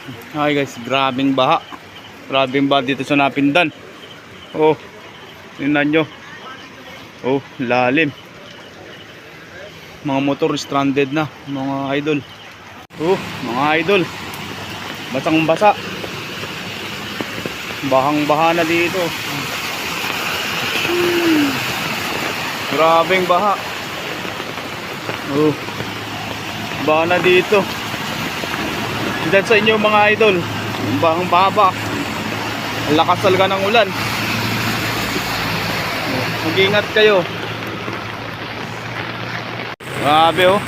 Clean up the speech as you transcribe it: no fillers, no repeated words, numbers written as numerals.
Hi guys, grabing baha. Grabing baha dito sa Napindan. Oh, tingnan nyo. Oh, lalim. Mga motor stranded na, mga idol. Oh, mga idol. Basang basa. Bahang baha na dito. Grabing baha. Oh, baha na dito. Diyan sa inyo mga idol, bahang baba. Ang lakas talaga ng ulan. Mag-ingat kayo. Grabe oh.